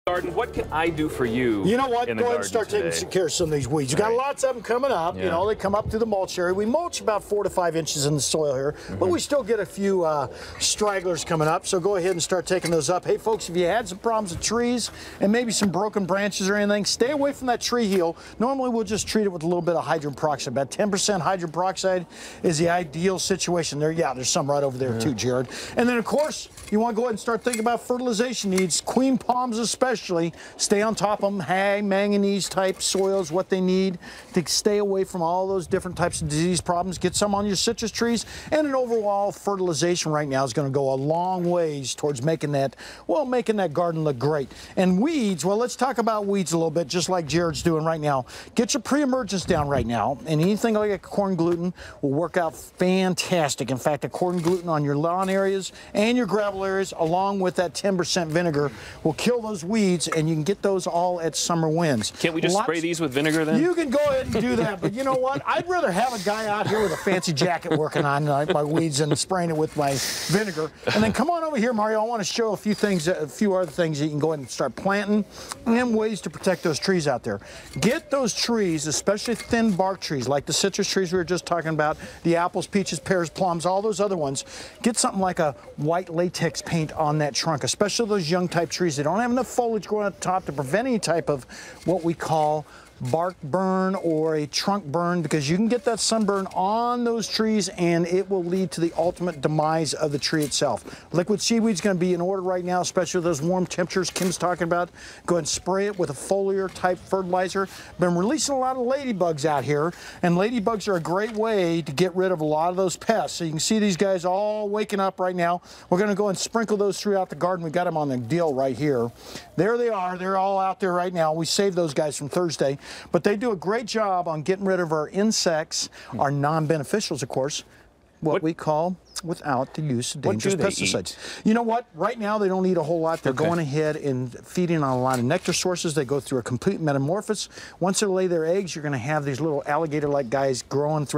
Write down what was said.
Garden, what can I do for you? You know what? Go ahead and start taking care of some of these weeds. You got lots of them coming up. Yeah. You know, they come up through the mulch area. We mulch about 4 to 5 inches in the soil here, but we still get a few stragglers coming up. So go ahead and start taking those up. Hey, folks, if you had some problems with trees and maybe some broken branches or anything, stay away from that tree heel. Normally, we'll just treat it with a little bit of hydrogen peroxide. About 10% hydrogen peroxide is the ideal situation there. Yeah, there's some right over there too, Jared. And then, of course, you want to go ahead and start thinking about fertilization needs. Queen palms especially. Stay on top of them. Hay, manganese type soils, what they need to stay away from all those different types of disease problems. Get some on your citrus trees, and an overall fertilization right now is going to go a long ways towards making that, well, making that garden look great. And weeds, well, let's talk about weeds a little bit, just like Jared's doing right now. Get your pre-emergence down right now, and anything like a corn gluten will work out fantastic. In fact, a corn gluten on your lawn areas and your gravel areas, along with that 10% vinegar, will kill those weeds, and you can get those all at Summer Winds. Can't we just spray these with vinegar then? You can go ahead and do that, but you know what? I'd rather have a guy out here with a fancy jacket working on my weeds and spraying it with my vinegar. And then come on over here, Mario. I want to show a few things, a few other things that you can go ahead and start planting and ways to protect those trees out there. Get those trees, especially thin bark trees, like the citrus trees we were just talking about, the apples, peaches, pears, plums, all those other ones. Get something like a white latex paint on that trunk, especially those young type trees. They don't have enough foliage growing at the top to prevent any type of what we call bark burn or a trunk burn, because you can get that sunburn on those trees and it will lead to the ultimate demise of the tree itself. Liquid seaweed is going to be in order right now, especially with those warm temperatures Kim's talking about. Go ahead and spray it with a foliar type fertilizer. Been releasing a lot of ladybugs out here, and ladybugs are a great way to get rid of a lot of those pests. So you can see these guys all waking up right now. We're going to go and sprinkle those throughout the garden. We got them on the deal right here. There they are. They're all out there right now. We saved those guys from Thursday. But they do a great job on getting rid of our insects, our non-beneficials, of course, what we call without the use of dangerous pesticides. You know what? Right now, they don't eat a whole lot. They're going ahead and feeding on a lot of nectar sources. They go through a complete metamorphosis. Once they lay their eggs, you're going to have these little alligator-like guys growing throughout